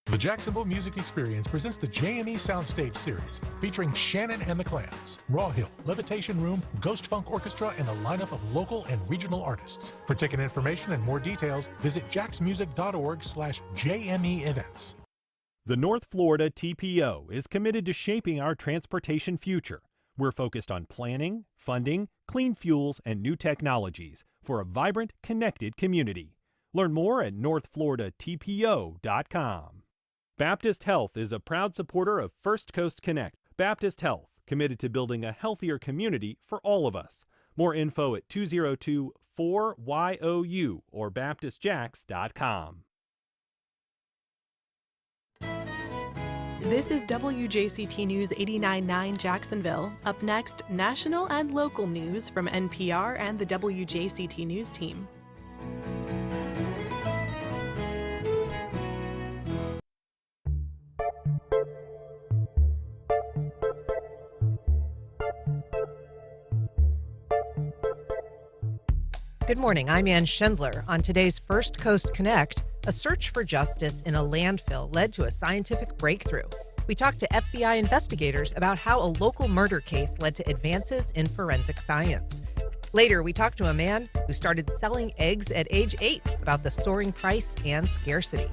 The Jacksonville Music Experience presents the JME Soundstage Series, featuring Shannon and the Clams, Raw Hill, Levitation Room, Ghost Funk Orchestra, and a lineup of local and regional artists. For ticket information and more details, visit jacksmusic.org/JME events. The North Florida TPO is committed to shaping our transportation future. We're focused on planning, funding, clean fuels, and new technologies for a vibrant, connected community. Learn more at northfloridatpo.com. Baptist Health is a proud supporter of First Coast Connect. Baptist Health, committed to building a healthier community for all of us. More info at 202-4YOU or baptistjacks.com. This is WJCT News 89.9 Jacksonville. Up next, national and local news from NPR and the WJCT News team. Good morning, I'm Ann Schindler. On today's First Coast Connect, a search for justice in a landfill led to a scientific breakthrough. We talked to FBI investigators about how a local murder case led to advances in forensic science. Later, we talked to a man who started selling eggs at age 8 about the soaring price and scarcity.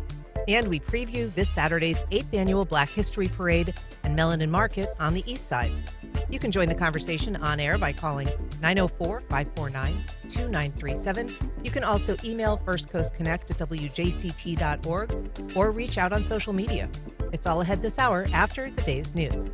And we preview this Saturday's 8th annual Black History Parade and Melanin Market on the Eastside. You can join the conversation on air by calling 904-549-2937. You can also email firstcoastconnect@wjct.org or reach out on social media. It's all ahead this hour after the day's news.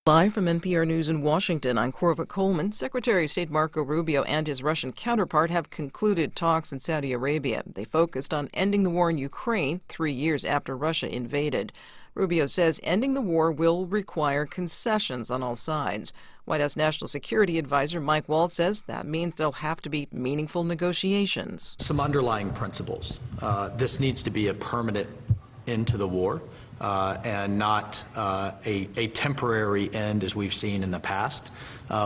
Live from NPR News in Washington, I'm Corva Coleman. Secretary of State Marco Rubio and his Russian counterpart have concluded talks in Saudi Arabia. They focused on ending the war in Ukraine 3 years after Russia invaded. Rubio says ending the war will require concessions on all sides. White House National Security Advisor Mike Waltz says that means there'll have to be meaningful negotiations. Some underlying principles. This needs to be a permanent end to the war. And not a temporary end as we've seen in the past.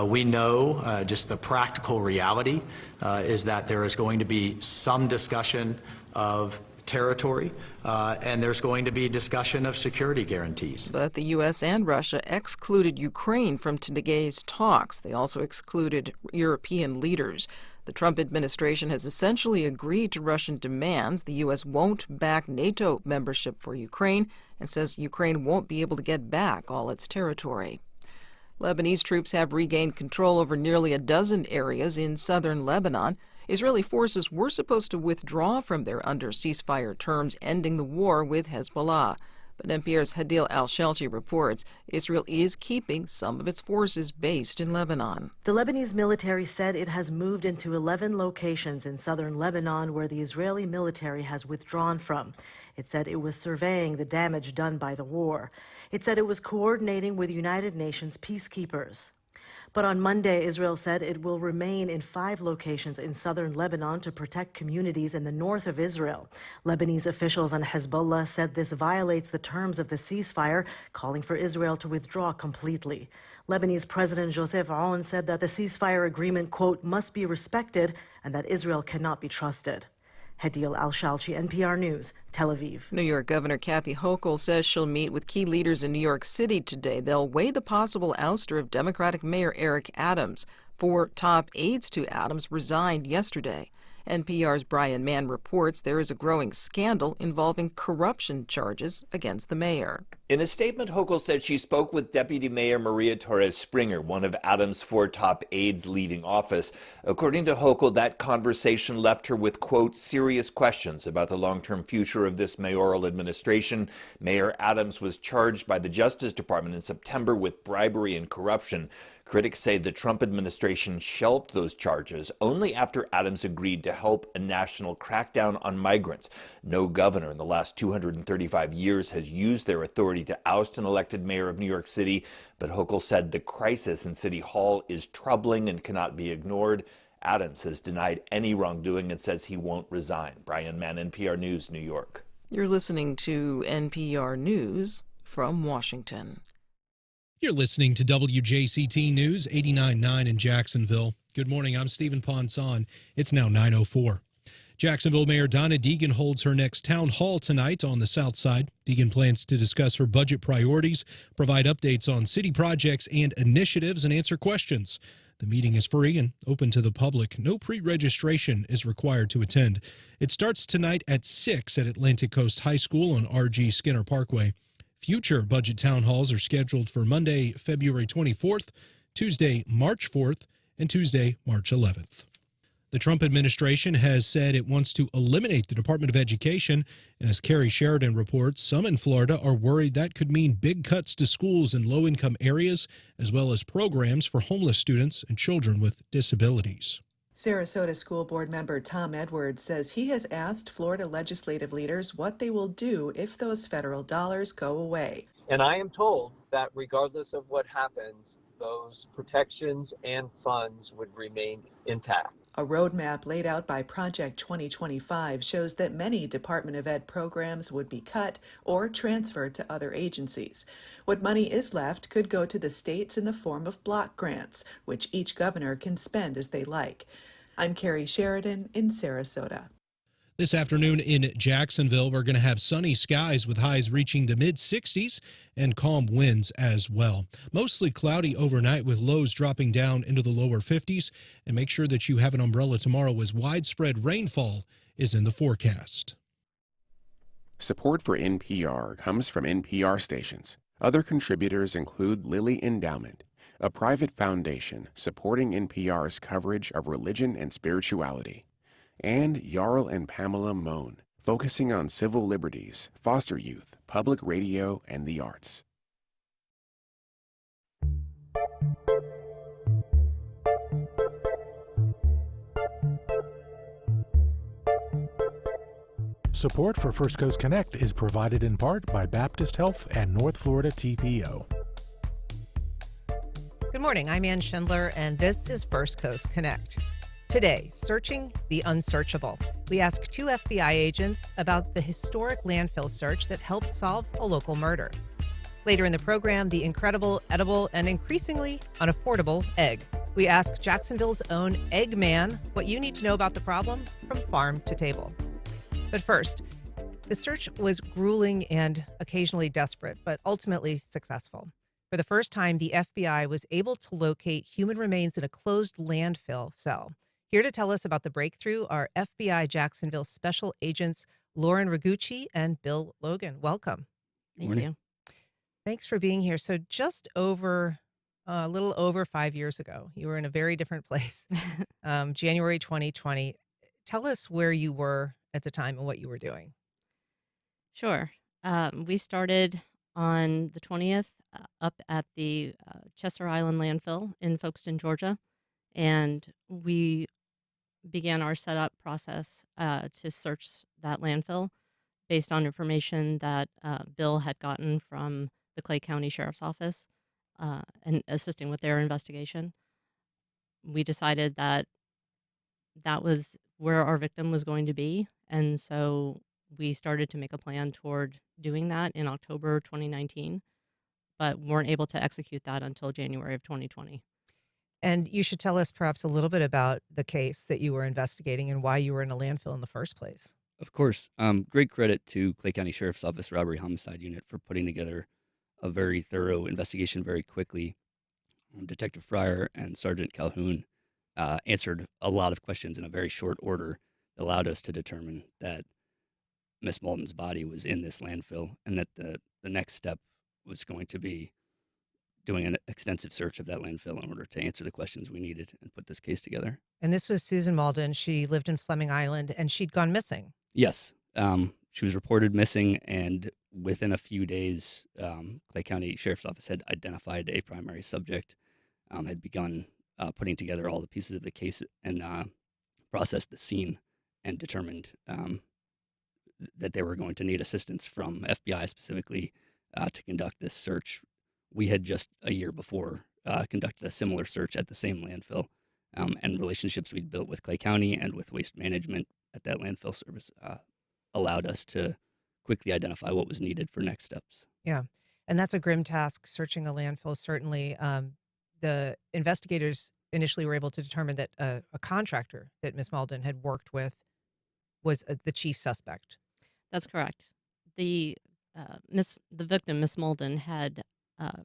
We know just the practical reality is that there is going to be some discussion of territory and there's going to be discussion of security guarantees. But the U.S. and Russia excluded Ukraine from today's talks. They also excluded European leaders. The Trump administration has essentially agreed to Russian demands. The U.S. won't back NATO membership for Ukraine and says Ukraine won't be able to get back all its territory. Lebanese troops have regained control over nearly a dozen areas in southern Lebanon. Israeli forces were supposed to withdraw from there under ceasefire terms, ending the war with Hezbollah. But NPR's Hadil Al-Shalchi reports Israel is keeping some of its forces based in Lebanon. The Lebanese military said it has moved into 11 locations in southern Lebanon where the Israeli military has withdrawn from. It said it was surveying the damage done by the war. It said it was coordinating with United Nations peacekeepers. But on Monday, Israel said it will remain in 5 locations in southern Lebanon to protect communities in the north of Israel. Lebanese officials and Hezbollah said this violates the terms of the ceasefire, calling for Israel to withdraw completely. Lebanese President Joseph Aoun said that the ceasefire agreement, quote, must be respected and that Israel cannot be trusted. Hadil Al-Shalchi, NPR News, Tel Aviv. New York Governor Kathy Hochul says she'll meet with key leaders in New York City today. They'll weigh the possible ouster of Democratic Mayor Eric Adams. 4 top aides to Adams resigned yesterday. NPR's Brian Mann reports there is a growing scandal involving corruption charges against the mayor. In a statement, Hochul said she spoke with Deputy Mayor Maria Torres Springer, one of Adams' 4 top aides leaving office. According to Hochul, that conversation left her with, quote, serious questions about the long-term future of this mayoral administration. Mayor Adams was charged by the Justice Department in September with bribery and corruption. Critics say the Trump administration shelved those charges only after Adams agreed to help a national crackdown on migrants. No governor in the last 235 years has used their authority to oust an elected mayor of New York City, but Hochul said the crisis in City Hall is troubling and cannot be ignored. Adams has denied any wrongdoing and says he won't resign. Brian Mann, NPR News, New York. You're listening to NPR News from Washington. You're listening to WJCT News 89.9 in Jacksonville. Good morning. I'm Stephen Ponson. It's now 9:04. Jacksonville Mayor Donna Deegan holds her next town hall tonight on the south side. Deegan plans to discuss her budget priorities, provide updates on city projects and initiatives, and answer questions. The meeting is free and open to the public. No pre-registration is required to attend. It starts tonight at 6 at Atlantic Coast High School on R.G. Skinner Parkway. Future budget town halls are scheduled for Monday, February 24th, Tuesday, March 4th, and Tuesday, March 11th. The Trump administration has said it wants to eliminate the Department of Education, and as Carrie Sheridan reports, some in Florida are worried that could mean big cuts to schools in low-income areas, as well as programs for homeless students and children with disabilities. Sarasota School Board member Tom Edwards says he has asked Florida legislative leaders what they will do if those federal dollars go away. And I am told that regardless of what happens, those protections and funds would remain intact. A roadmap laid out by Project 2025 shows that many Department of Ed programs would be cut or transferred to other agencies. What money is left could go to the states in the form of block grants, which each governor can spend as they like. I'm Carrie Sheridan in Sarasota. This afternoon in Jacksonville, we're going to have sunny skies with highs reaching the mid-60s and calm winds as well. Mostly cloudy overnight with lows dropping down into the lower 50s. And make sure that you have an umbrella tomorrow as widespread rainfall is in the forecast. Support for NPR comes from NPR stations. Other contributors include Lilly Endowment, a private foundation supporting NPR's coverage of religion and spirituality, and Jarl and Pamela Mohn, focusing on civil liberties, foster youth, public radio, and the arts. Support for First Coast Connect is provided in part by Baptist Health and North Florida TPO. Good morning. I'm Ann Schindler, and this is First Coast Connect. Today, searching the unsearchable. We ask two FBI agents about the historic landfill search that helped solve a local murder. Later in the program, the incredible, edible, and increasingly unaffordable egg. We ask Jacksonville's own Egg Man what you need to know about the problem from farm to table. But first, the search was grueling and occasionally desperate, but ultimately successful. For the first time, the FBI was able to locate human remains in a closed landfill cell. Here to tell us about the breakthrough are FBI Jacksonville Special Agents Lauren Regucci and Bill Logan. Welcome. Thank you. Thanks for being here. So just over a little over 5 years ago, you were in a very different place, January 2020. Tell us where you were at the time and what you were doing. Sure. We started on the 20th up at the Chester Island landfill in Folkestone, Georgia, and we began our setup process to search that landfill based on information that Bill had gotten from the Clay County Sheriff's Office and assisting with their investigation. We decided that that was where our victim was going to be, and so we started to make a plan toward doing that in October 2019, but weren't able to execute that until January of 2020. And you should tell us perhaps a little bit about the case that you were investigating and why you were in a landfill in the first place. Of course. Great credit to Clay County Sheriff's Office Robbery Homicide Unit for putting together a very thorough investigation very quickly. Detective Fryer and Sergeant Calhoun answered a lot of questions in a very short order that allowed us to determine that Miss Mauldin's body was in this landfill and that the next step was going to be doing an extensive search of that landfill in order to answer the questions we needed and put this case together. And this was Susan Mauldin. She lived in Fleming Island, and she'd gone missing. Yes. She was reported missing, and within a few days, Clay County Sheriff's Office had identified a primary subject, had begun putting together all the pieces of the case and processed the scene and determined that they were going to need assistance from FBI specifically to conduct this search. We had just a year before conducted a similar search at the same landfill, and relationships we'd built with Clay County and with waste management at that landfill service allowed us to quickly identify what was needed for next steps. Yeah. And that's a grim task, searching a landfill, certainly. The investigators initially were able to determine that a contractor that Miss Mauldin had worked with was the chief suspect. That's correct. The victim, Miss Mauldin, had uh,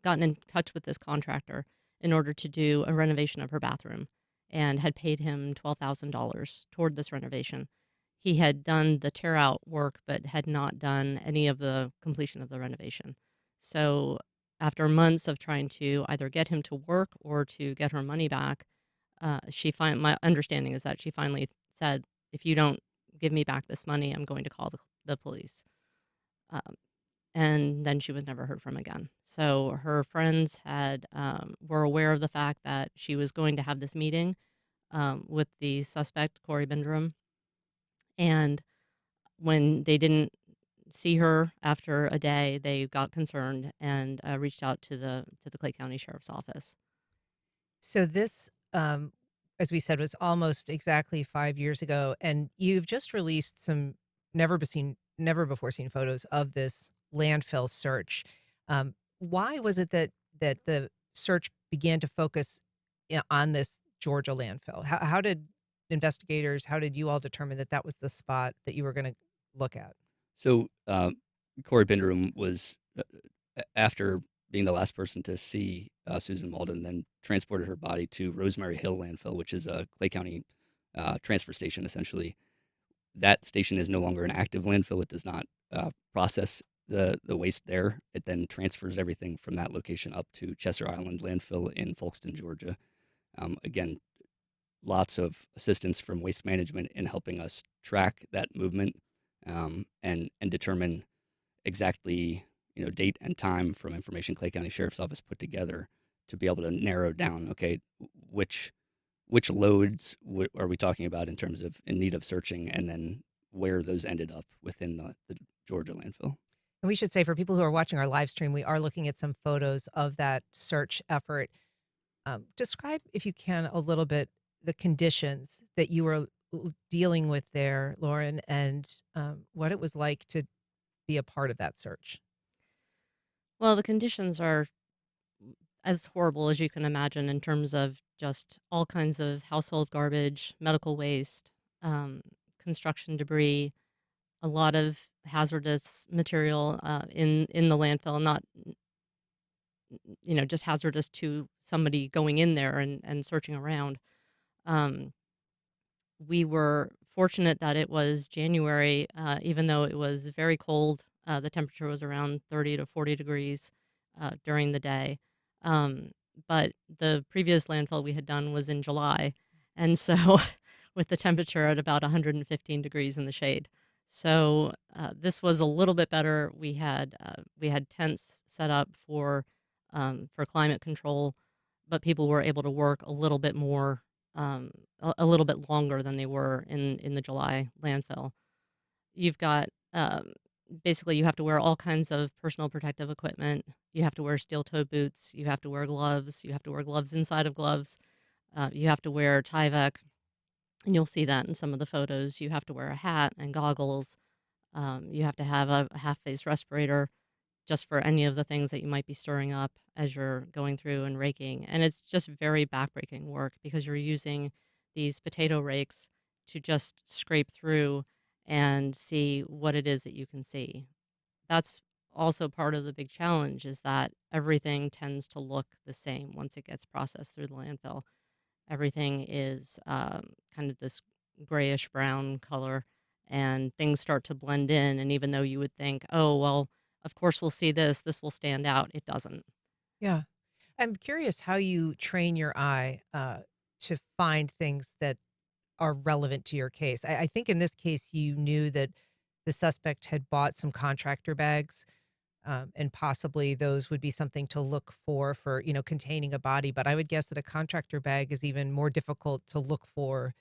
gotten in touch with this contractor in order to do a renovation of her bathroom and had paid him $12,000 toward this renovation. He had done the tear out work but had not done any of the completion of the renovation. So, after months of trying to either get him to work or to get her money back, my understanding is that she finally said, "If you don't give me back this money, I'm going to call the police." Um, and then she was never heard from again. So her friends were aware of the fact that she was going to have this meeting with the suspect, Corey Bindrum, and when they didn't see her after a day, they got concerned and reached out to the Clay County Sheriff's Office. So this, as we said, was almost exactly 5 years ago, and you've just released some never before seen photos of this landfill search. Why was it that the search began to focus on this Georgia landfill? How did investigators, how did you all determine that that was the spot that you were going to look at? So Corey Bindrum was, after being the last person to see Susan Mauldin, then transported her body to Rosemary Hill landfill, which is a Clay County transfer station, essentially. That station is no longer an active landfill. It does not process the waste there. It then transfers everything from that location up to Chester Island landfill in Folkston, Georgia. Again, lots of assistance from Waste Management in helping us track that movement and determine exactly date and time from information Clay County Sheriff's Office put together to be able to narrow down, okay, which loads are we talking about in terms of in need of searching, and then where those ended up within the Georgia landfill. And we should say, for people who are watching our live stream, we are looking at some photos of that search effort. Describe, if you can, a little bit the conditions that you were dealing with there, Lauren, and what it was like to be a part of that search. Well, the conditions are as horrible as you can imagine in terms of just all kinds of household garbage, medical waste, construction debris, a lot of hazardous material in the landfill, not just hazardous to somebody going in there and searching around. Um, we were fortunate that it was January, even though it was very cold. The temperature was around 30 to 40 degrees during the day. Um, but the previous landfill we had done was in July. And so, with the temperature at about 115 degrees in the shade. So, this was a little bit better. We had tents set up for climate control, but people were able to work a little bit more, a little bit longer than they were in the July landfill. You've got basically you have to wear all kinds of personal protective equipment. You have to wear steel-toe boots. You have to wear gloves. You have to wear gloves inside of gloves. You have to wear Tyvek, and you'll see that in some of the photos. You have to wear a hat and goggles. You have to have a half-face respirator just for any of the things that you might be stirring up as you're going through and raking. And it's just very backbreaking work because you're using these potato rakes to just scrape through and see what it is that you can see. That's also part of the big challenge, is that everything tends to look the same once it gets processed through the landfill. Everything is kind of this grayish brown color, and things start to blend in. And even though you would think, oh, well, of course we'll see this will stand out, it doesn't. Yeah. I'm curious how you train your eye to find things that are relevant to your case. I think in this case, you knew that the suspect had bought some contractor bags, and possibly those would be something to look for, containing a body. But I would guess that a contractor bag is even more difficult to look for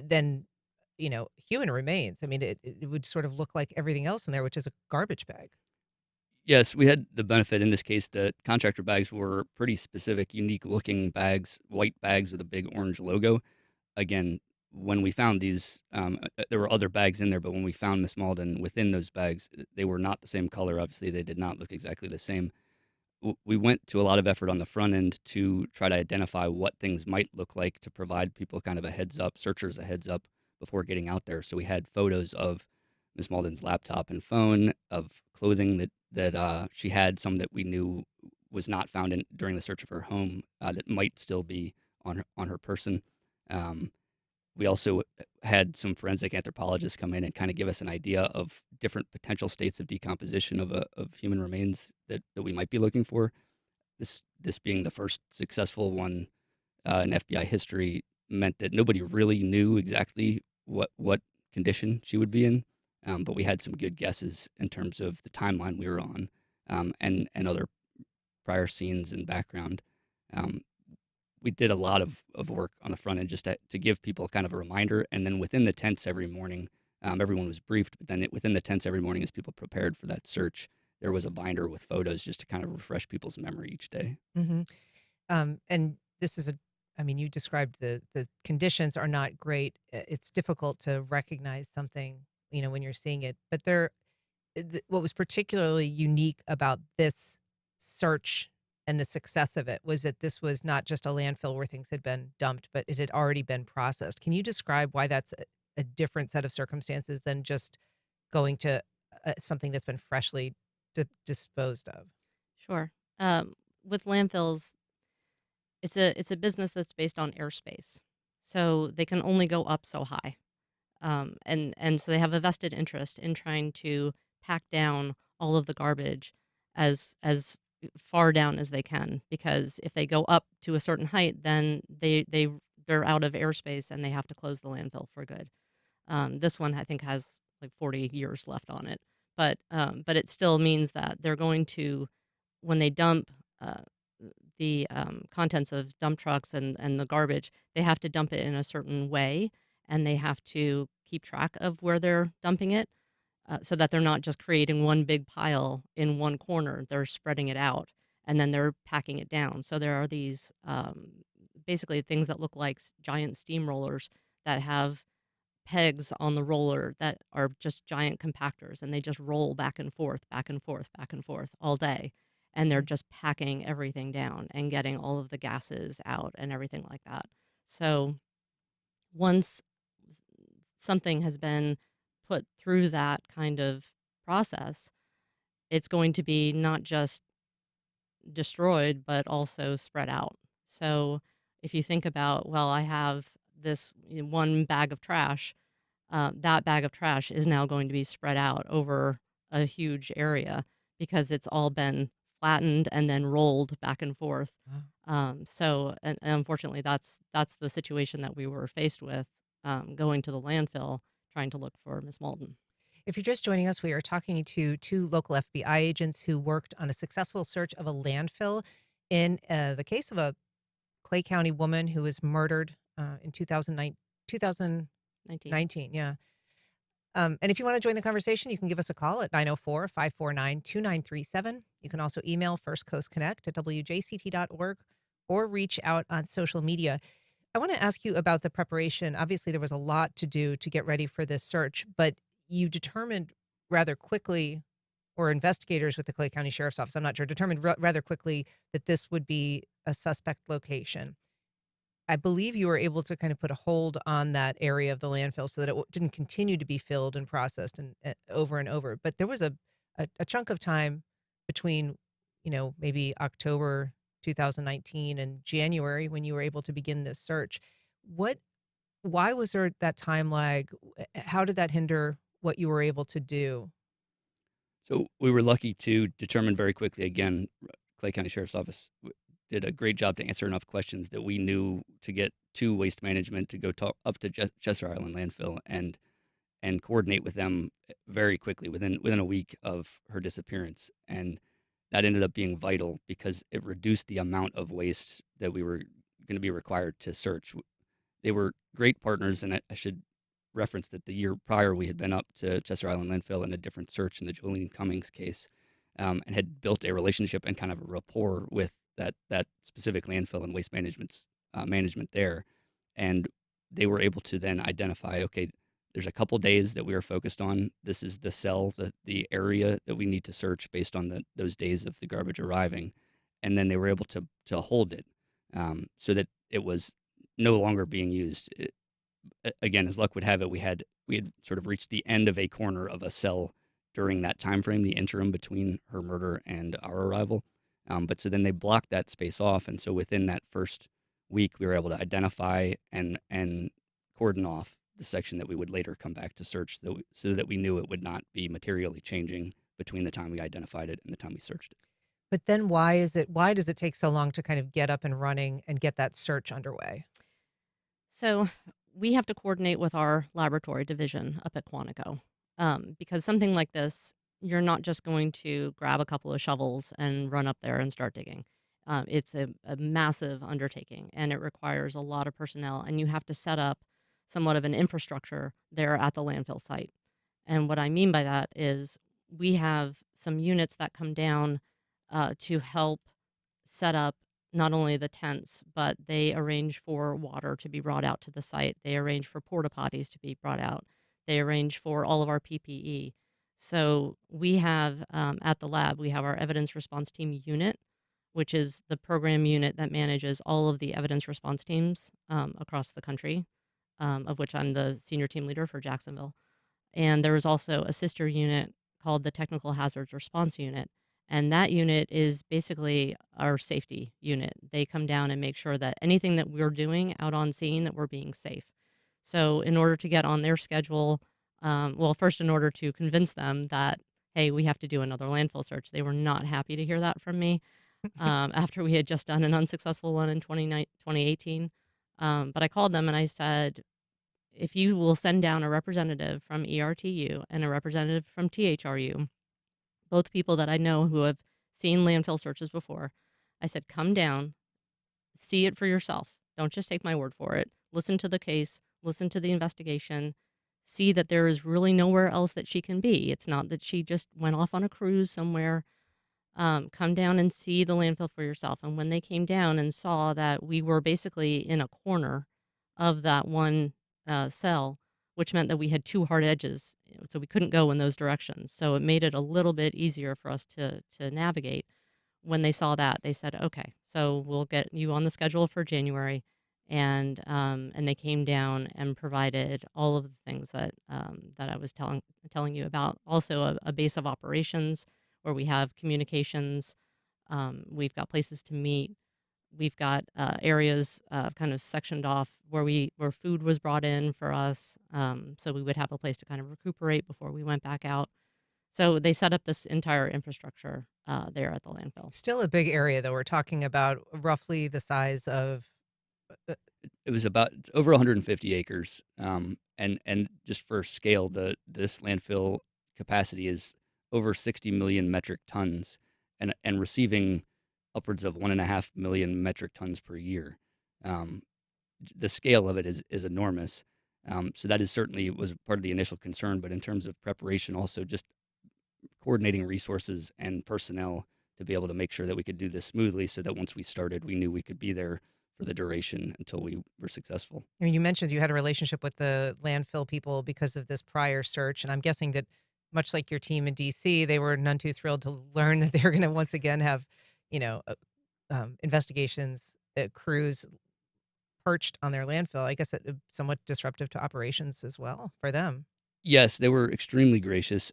than, human remains. I mean, it would sort of look like everything else in there, which is a garbage bag. Yes, we had the benefit in this case that contractor bags were pretty specific, unique looking bags, white bags with a big orange logo. Again, when we found these, there were other bags in there, but when we found Miss Mauldin within those bags, they were not the same color. Obviously, they did not look exactly the same. We went to a lot of effort on the front end to try to identify what things might look like to provide people kind of a heads up, searchers a heads up before getting out there. So we had photos of Miss Mauldin's laptop and phone, of clothing that she had, some that we knew was not found during the search of her home, that might still be on her person. We also had some forensic anthropologists come in and kind of give us an idea of different potential states of decomposition of human remains that we might be looking for. This being the first successful one in FBI history meant that nobody really knew exactly what condition she would be in, but we had some good guesses in terms of the timeline we were on, and other prior scenes and background. We did a lot of work on the front end just to give people kind of a reminder. And then within the tents every morning, everyone was briefed, but then within the tents every morning, as people prepared for that search, there was a binder with photos just to kind of refresh people's memory each day. Mm-hmm. And this is I mean, you described the conditions are not great. It's difficult to recognize something, when you're seeing it. But what was particularly unique about this search and the success of it was that this was not just a landfill where things had been dumped, but it had already been processed. Can you describe why that's a different set of circumstances than just going to something that's been freshly disposed of? Sure. With landfills, it's a business that's based on airspace, so they can only go up so high, and so they have a vested interest in trying to pack down all of the garbage as far down as they can, because if they go up to a certain height, then they're out of airspace and they have to close the landfill for good. This one I think has like 40 years left on it, but it still means that they're going to, when they dump the contents of dump trucks and the garbage, they have to dump it in a certain way, and they have to keep track of where they're dumping it, so that they're not just creating one big pile in one corner. They're spreading it out, and then they're packing it down. So there are these basically things that look like giant steamrollers that have pegs on the roller that are just giant compactors, and they just roll back and forth, back and forth, back and forth all day. And they're just packing everything down and getting all of the gases out and everything like that. So once something has been put through that kind of process, it's going to be not just destroyed, but also spread out. So if you think about, well, I have this one bag of trash, that bag of trash is now going to be spread out over a huge area because it's all been flattened and then rolled back and forth. So, and unfortunately, that's the situation that we were faced with, going to the landfill, trying to look for Miss Mauldin. If you're just joining us, we are talking to two local FBI agents who worked on a successful search of a landfill in the case of a Clay County woman who was murdered in 2019. Yeah. And if you want to join the conversation, you can give us a call at 904-549-2937. You can also email firstcoastconnect@wjct.org or reach out on social media. I want to ask you about the preparation. Obviously, there was a lot to do to get ready for this search, but you determined rather quickly, or investigators with the Clay County Sheriff's Office, I'm not sure, determined rather quickly that this would be a suspect location. I believe you were able to kind of put a hold on that area of the landfill so that it didn't continue to be filled and processed and over and over. But there was a chunk of time between, maybe October 2019 and January when you were able to begin this search. Why was there that time lag? How did that hinder what you were able to do? So we were lucky to determine very quickly, again, Clay County Sheriff's Office did a great job to answer enough questions that we knew to get to Waste Management to go talk up to Chester Island Landfill and coordinate with them very quickly within a week of her disappearance. And that ended up being vital because it reduced the amount of waste that we were going to be required to search. They were great partners, and I should reference that the year prior we had been up to Chester Island Landfill in a different search in the Jolene Cummings case, and had built a relationship and kind of a rapport with that specific landfill and waste management there. And they were able to then identify, okay, there's a couple days that we are focused on. This is the cell, the area that we need to search based on those days of the garbage arriving. And then they were able to hold it so that it was no longer being used. Again, as luck would have it, we had sort of reached the end of a corner of a cell during that time frame, the interim between her murder and our arrival. But so then they blocked that space off, and so within that first week, we were able to identify and cordon off the section that we would later come back to search, so that we knew it would not be materially changing between the time we identified it and the time we searched it. But then why does it take so long to kind of get up and running and get that search underway? So we have to coordinate with our laboratory division up at Quantico, because something like this, you're not just going to grab a couple of shovels and run up there and start digging. It's a massive undertaking, and it requires a lot of personnel, and you have to set up somewhat of an infrastructure there at the landfill site. And what I mean by that is we have some units that come down to help set up not only the tents, but they arrange for water to be brought out to the site. They arrange for porta potties to be brought out. They arrange for all of our PPE. So we have at the lab, we have our evidence response team unit, which is the program unit that manages all of the evidence response teams across the country, of which I'm the senior team leader for Jacksonville. And there is also a sister unit called the Technical Hazards Response Unit. And that unit is basically our safety unit. They come down and make sure that anything that we're doing out on scene, that we're being safe. So in order to get on their schedule, first in order to convince them that, hey, we have to do another landfill search. They were not happy to hear that from me after we had just done an unsuccessful one in 2018. But I called them and I said, if you will send down a representative from ERTU and a representative from THRU, both people that I know who have seen landfill searches before, I said, come down, see it for yourself. Don't just take my word for it. Listen to the case, listen to the investigation, see that there is really nowhere else that she can be. It's not that she just went off on a cruise somewhere. Come down and see the landfill for yourself. And when they came down and saw that we were basically in a corner of that one cell, which meant that we had two hard edges, so we couldn't go in those directions. So it made it a little bit easier for us to navigate. When they saw that, they said, "Okay, so we'll get you on the schedule for January." And they came down and provided all of the things that I was telling you about. Also, a base of operations where we have communications. We've got places to meet. We've got areas kind of sectioned off where food was brought in for us, so we would have a place to kind of recuperate before we went back out. So they set up this entire infrastructure there at the landfill. Still a big area, though. We're talking about roughly the size of. It's over 150 acres, and just for scale, this landfill capacity is over 60 million metric tons, and receiving upwards of 1.5 million metric tons per year. The scale of it is enormous. So that is certainly was part of the initial concern, but in terms of preparation, also just coordinating resources and personnel to be able to make sure that we could do this smoothly, so that once we started, we knew we could be there for the duration until we were successful. I mean, you mentioned you had a relationship with the landfill people because of this prior search, and I'm guessing that much like your team in D.C., they were none too thrilled to learn that they're going to once again have, investigations, crews perched on their landfill. I guess it somewhat disruptive to operations as well for them. Yes, they were extremely gracious.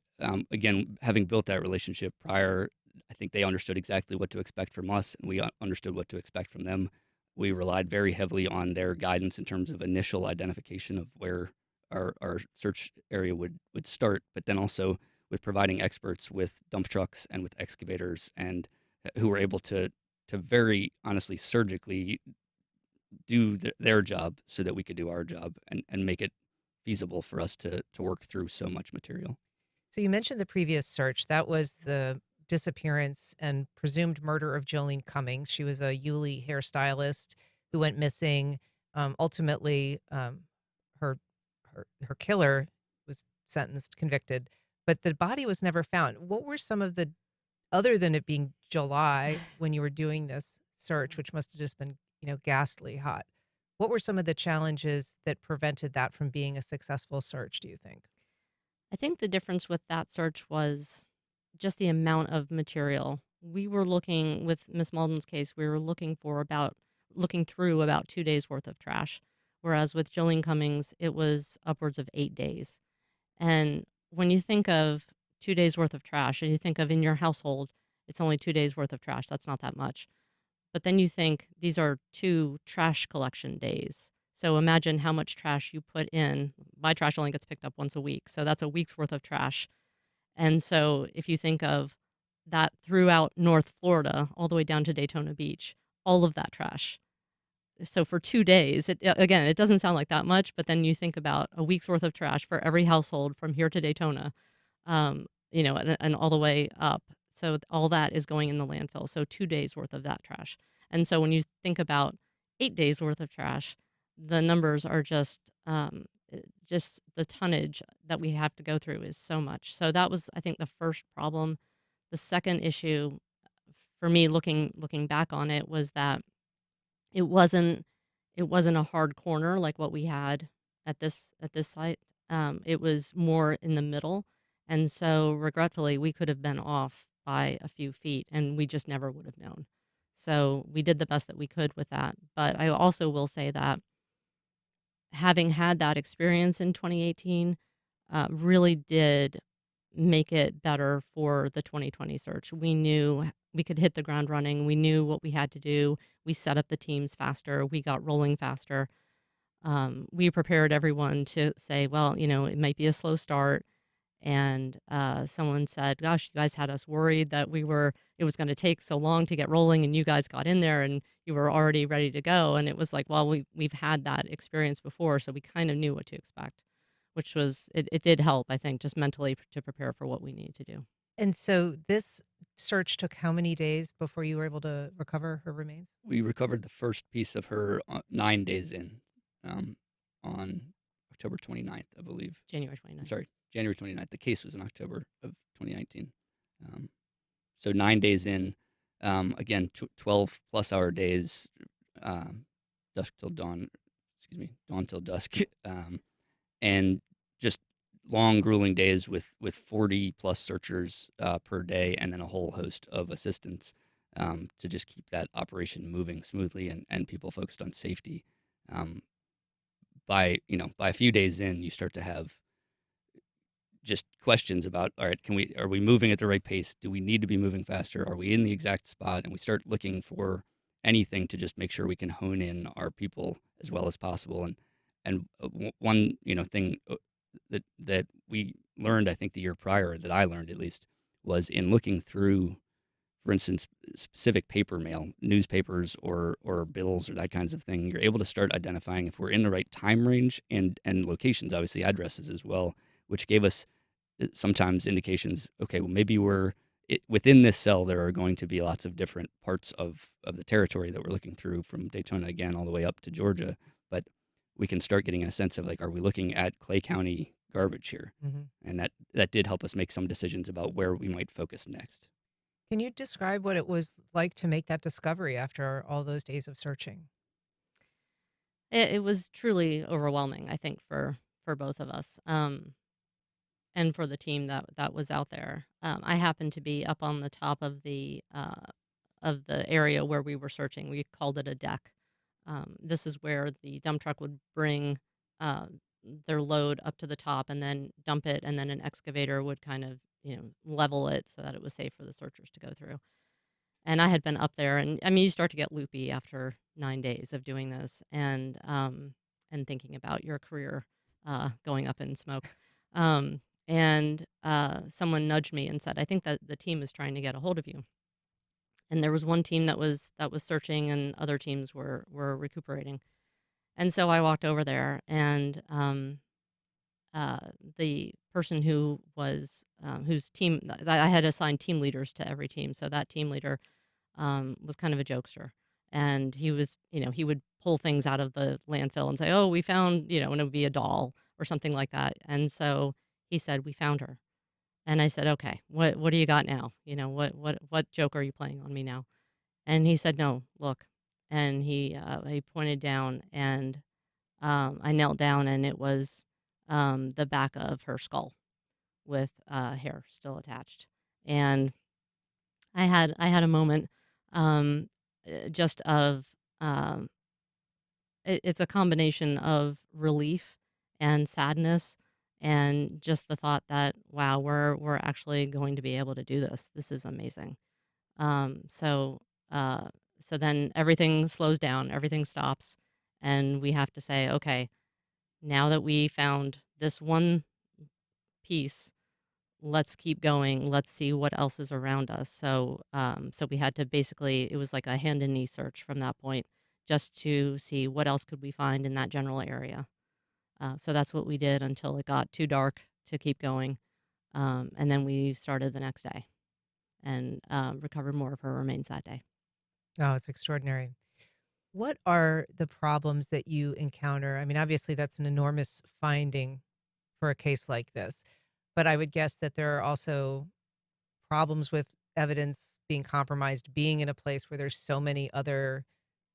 Again, having built that relationship prior, I think they understood exactly what to expect from us, and we understood what to expect from them. We relied very heavily on their guidance in terms of initial identification of where our search area would start, but then also with providing experts with dump trucks and with excavators, and who were able to very honestly surgically do their job so that we could do our job and make it feasible for us to work through so much material. So you mentioned the previous search. That was the disappearance and presumed murder of Jolene Cummings. She was a Yulee hairstylist who went missing. Ultimately, her killer was sentenced, convicted, but the body was never found. What were some of the, other than it being July when you were doing this search, which must have just been, ghastly hot, What were some of the challenges that prevented that from being a successful search, do you think? I think the difference with that search was just the amount of material. We were looking with Miss Mauldin's case, we were looking through about 2 days worth of trash. Whereas with Jolene Cummings, it was upwards of 8 days. And when you think of 2 days worth of trash and you think of in your household, it's only 2 days worth of trash. That's not that much. But then you think these are 2 trash collection days. So imagine how much trash you put in. My trash only gets picked up once a week. So that's a week's worth of trash. And so if you think of that throughout North Florida, all the way down to Daytona Beach, all of that trash. So for 2 days, again, it doesn't sound like that much, but then you think about a week's worth of trash for every household from here to Daytona, and all the way up. So all that is going in the landfill. So 2 days worth of that trash. And so when you think about 8 days worth of trash, the numbers are just the tonnage that we have to go through is so much. So that was, I think, the first problem. The second issue for me, looking back on it, was that it wasn't a hard corner like what we had at this site. It was more in the middle, and so regretfully, we could have been off by a few feet, and we just never would have known. So we did the best that we could with that. But I also will say that having had that experience in 2018 really did make it better for the 2020 search. We knew we could hit the ground running. We knew what we had to do. We set up the teams faster. We got rolling faster. We prepared everyone to say, well, it might be a slow start. And someone said, gosh, you guys had us worried that it was going to take so long to get rolling, and you guys got in there and you were already ready to go. And it was like, well, we've had that experience before, so we kind of knew what to expect, which was, it did help, I think, just mentally to prepare for what we needed to do. And so this search took how many days before you were able to recover her remains? We recovered the first piece of her 9 days in, on October 29th, I believe. January I'm 29th. sorry, January 29th. The case was in October of 2019. So 9 days in, again, 12 plus hour days, dusk till dawn, dawn till dusk, and just long, grueling days with 40 plus searchers per day, and then a whole host of assistants to just keep that operation moving smoothly and people focused on safety. By a few days in, you start to have just questions about, all right, are we moving at the right pace? Do we need to be moving faster? Are we in the exact spot? And we start looking for anything to just make sure we can hone in our people as well as possible. And one thing that we learned, I think the year prior, that I learned at least, was in looking through, for instance, specific paper mail, newspapers or bills or that kinds of thing. You're able to start identifying if we're in the right time range and locations, obviously addresses as well, which gave us sometimes indications, okay, well, maybe within this cell, there are going to be lots of different parts of the territory that we're looking through, from Daytona, again, all the way up to Georgia. But we can start getting a sense of, like, are we looking at Clay County garbage here? Mm-hmm. And that did help us make some decisions about where we might focus next. Can you describe what it was like to make that discovery after all those days of searching? It was truly overwhelming, I think, for both of us. And for the team that was out there. I happened to be up on the top of the area where we were searching. We called it a deck. This is where the dump truck would bring their load up to the top and then dump it, and then an excavator would kind of level it so that it was safe for the searchers to go through. And I had been up there, and I mean, you start to get loopy after 9 days of doing this, and thinking about your career going up in smoke. And someone nudged me and said, I think that the team is trying to get a hold of you. And there was one team that was searching, and other teams were recuperating. And so I walked over there, and the person who was whose team, I had assigned team leaders to every team. So that team leader was kind of a jokester. And he was, he would pull things out of the landfill and say, oh, we found, and it would be a doll or something like that. And so he said, we found her. And I said, okay, what do you got now? What joke are you playing on me now? And he said, no, look, and he pointed down, and I knelt down, and it was the back of her skull with hair still attached. And I had a moment, um, just of um, it's a combination of relief and sadness, and just the thought that wow, we're actually going to be able to do this. This is amazing. Um, so uh, so then everything slows down, everything stops, and we have to say, okay, now that we found this one piece, let's keep going. Let's see what else is around us. So we had to basically, it was like a hand and knee search from that point, just to see what else could we find in that general area. So that's what we did until it got too dark to keep going, and then we started the next day and recovered more of her remains that day. Oh, it's extraordinary. What are the problems that you encounter? I mean, obviously, that's an enormous finding for a case like this, but I would guess that there are also problems with evidence being compromised, being in a place where there's so many other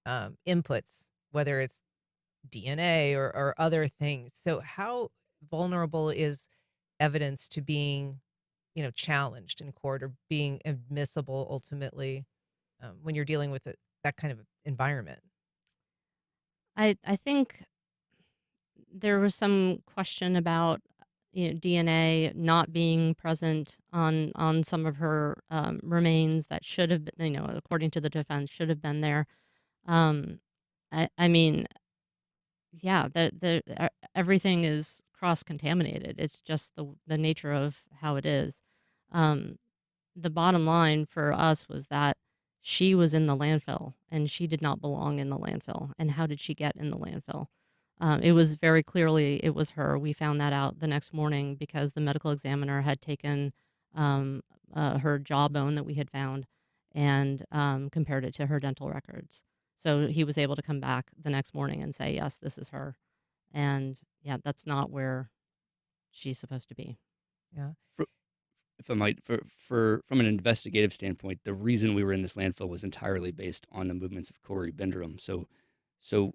inputs, whether it's DNA or other things. So, how vulnerable is evidence to being, challenged in court or being admissible ultimately when you're dealing with that kind of environment? I think there was some question about DNA not being present on some of her remains that should have been, according to the defense, should have been there. Um, I mean, yeah, everything is cross contaminated. It's just the nature of how it is. Um, the bottom line for us was that she was in the landfill and she did not belong in the landfill. And how did she get in the landfill? It was very clearly it was her. We found that out the next morning because the medical examiner had taken um, her jawbone that we had found and compared it to her dental records. So he was able to come back the next morning and say, yes, this is her. And yeah, that's not where she's supposed to be. Yeah. If I might, for from an investigative standpoint, the reason we were in this landfill was entirely based on the movements of Corey Binderum. So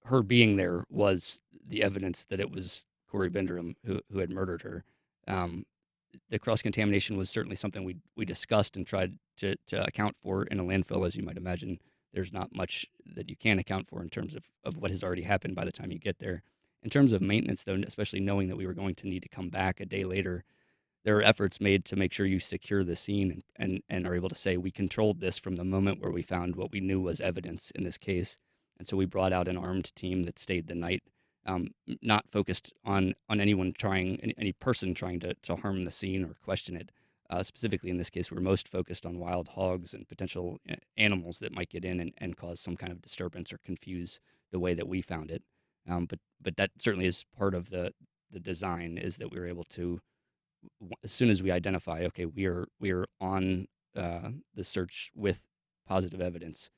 her being there was the evidence that it was Corey Binderum who had murdered her. Um, the cross contamination was certainly something we discussed and tried to account for in a landfill. As you might imagine, there's not much that you can account for in terms of what has already happened by the time you get there. In terms of maintenance, though, especially knowing that we were going to need to come back a day later, there are efforts made to make sure you secure the scene and are able to say we controlled this from the moment where we found what we knew was evidence in this case. And so we brought out an armed team that stayed the night, not focused on anyone trying, any person trying to harm the scene or question it. Specifically in this case, we're most focused on wild hogs and potential animals that might get in and cause some kind of disturbance or confuse the way that we found it. But that certainly is part of the design, is that we were able to, as soon as we identify, okay, we are on the search with positive evidence,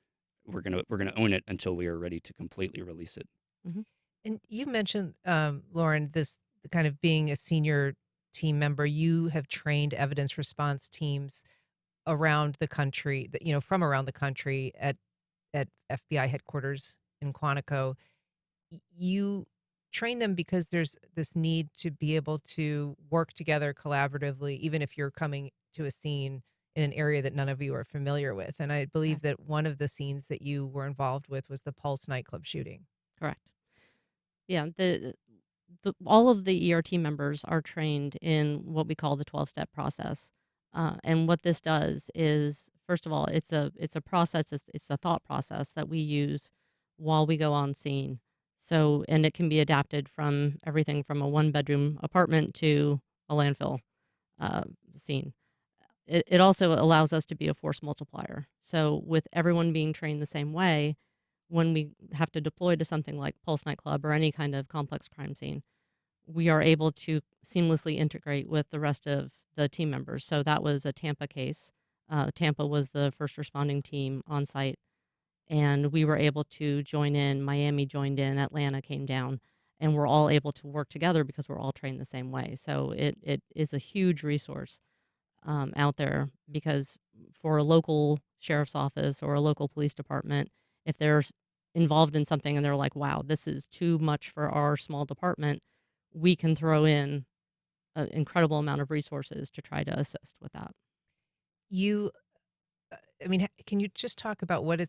we're gonna own it until we are ready to completely release it. Hmm. And you mentioned, Lauren, this kind of being a senior team member. You have trained evidence response teams around the country, from around the country at FBI headquarters in Quantico. You train them because there's this need to be able to work together collaboratively, even if you're coming to a scene in an area that none of you are familiar with. And I believe that one of the scenes that you were involved with was the Pulse nightclub shooting. Correct. Yeah, all of the ERT members are trained in what we call the 12-step process. And what this does is, first of all, it's a process, it's a thought process that we use while we go on scene. So, and it can be adapted from everything from a one-bedroom apartment to a landfill scene. It also allows us to be a force multiplier. So, with everyone being trained the same way, when we have to deploy to something like Pulse nightclub or any kind of complex crime scene, we are able to seamlessly integrate with the rest of the team members. So that was a Tampa case. Tampa was the first responding team on site, and we were able to join in. Miami joined in. Atlanta came down, and we're all able to work together because we're all trained the same way. So it is a huge resource out there, because for a local sheriff's office or a local police department, If they're involved in something and they're like, wow, this is too much for our small department, we can throw in an incredible amount of resources to try to assist with that. You, I mean, can you just talk about what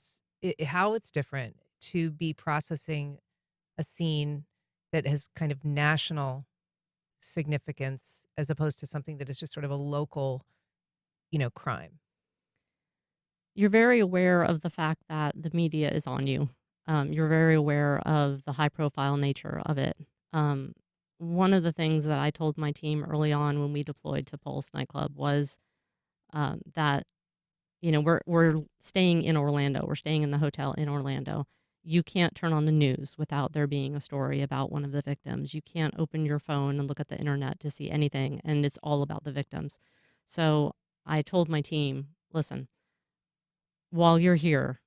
how it's different to be processing a scene that has kind of national significance as opposed to something that is just sort of a local, crime? You're very aware of the fact that the media is on you. You're very aware of the high profile nature of it. Um, One of the things that I told my team early on when we deployed to Pulse nightclub was that we're staying in Orlando. We're staying in the hotel in Orlando. You can't turn on the news without there being a story about one of the victims. You can't open your phone and look at the internet to see anything, and it's all about the victims. So I told my team, listen, while you're here,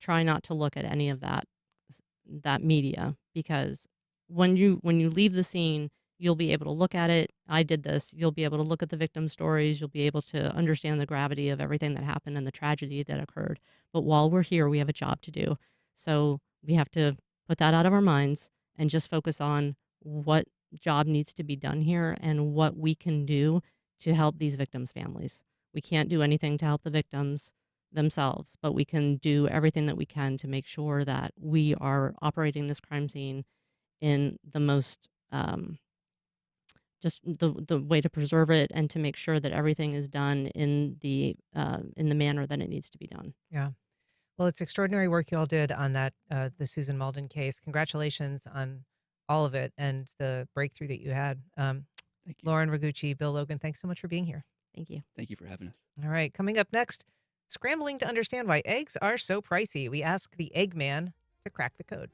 try not to look at any of that media, because when you leave the scene, you'll be able to look at it. I did this. You'll be able to look at the victim stories. You'll be able to understand the gravity of everything that happened and the tragedy that occurred. But while we're here, we have a job to do. So we have to put that out of our minds and just focus on what job needs to be done here and what we can do to help these victims' families. We can't do anything to help the victims themselves, but we can do everything that we can to make sure that we are operating this crime scene in the most just the way to preserve it and to make sure that everything is done in the manner that it needs to be done. Yeah. Well, it's extraordinary work you all did on that, the Susan Mauldin case. Congratulations on all of it and the breakthrough that you had. Thank you. Lauren, Regucci, Bill, Logan, thanks so much for being here. Thank you. Thank you for having us. All right. Coming up next, scrambling to understand why eggs are so pricey. We ask the egg man to crack the code.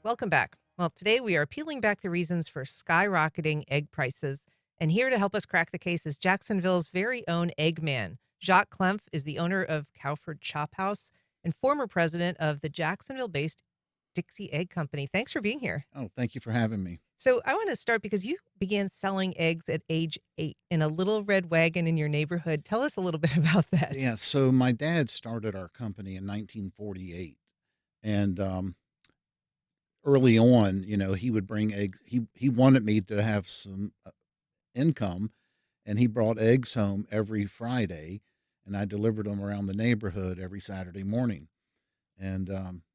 Welcome back. Well, today we are peeling back the reasons for skyrocketing egg prices. And here to help us crack the case is Jacksonville's very own egg man. Jacques Klempf is the owner of Cowford Chophouse and former president of the Jacksonville-based Dixie Egg Company. Thanks for being here. Oh, thank you for having me. So I want to start because you began selling eggs at age 8 in a little red wagon in your neighborhood. Tell us a little bit about that. Yeah, so my dad started our company in 1948. And early on, he would bring eggs. He wanted me to have some income, and he brought eggs home every Friday, and I delivered them around the neighborhood every Saturday morning. And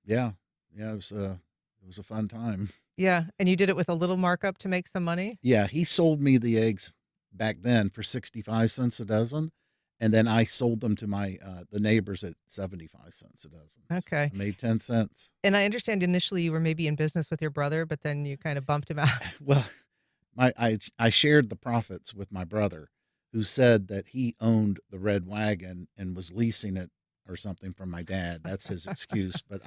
it was a fun time. Yeah. And you did it with a little markup to make some money? Yeah, he sold me the eggs back then for 65 cents a dozen, and then I sold them to my the neighbors at 75 cents a dozen. Okay. I made 10 cents. And I understand initially you were maybe in business with your brother, but then you kind of bumped him out. Well, I shared the profits with my brother, who said that he owned the Red Wagon and was leasing it or something from my dad. That's his excuse, but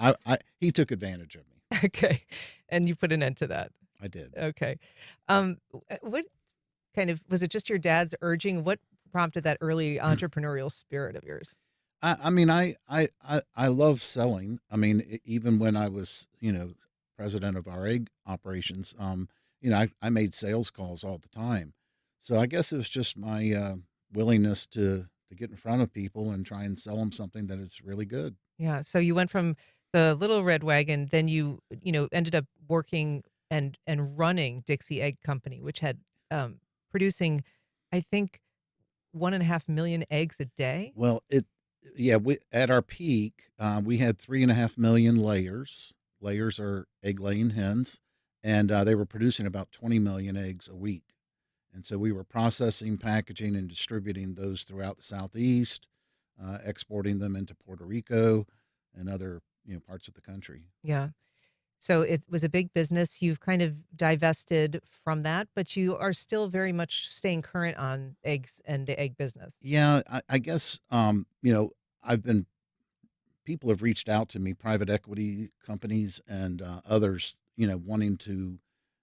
he took advantage of me. Okay. And you put an end to that. I did. Okay. What kind of, was it just your dad's urging? What prompted that early entrepreneurial spirit of yours? I mean, I love selling. I mean, even when I was, president of our egg operations, I made sales calls all the time. So I guess it was just my willingness to get in front of people and try and sell them something that is really good. Yeah. So you went from the little red wagon, then you ended up working and running Dixie Egg Company, which had producing, I think, 1.5 million eggs a day. Well, at our peak, we had 3.5 million layers. Layers are egg-laying hens, and they were producing about 20 million eggs a week. And so we were processing, packaging, and distributing those throughout the Southeast, exporting them into Puerto Rico and other parts of the country. Yeah. So it was a big business. You've kind of divested from that, but you are still very much staying current on eggs and the egg business. Yeah, I guess, people have reached out to me, private equity companies and others, wanting to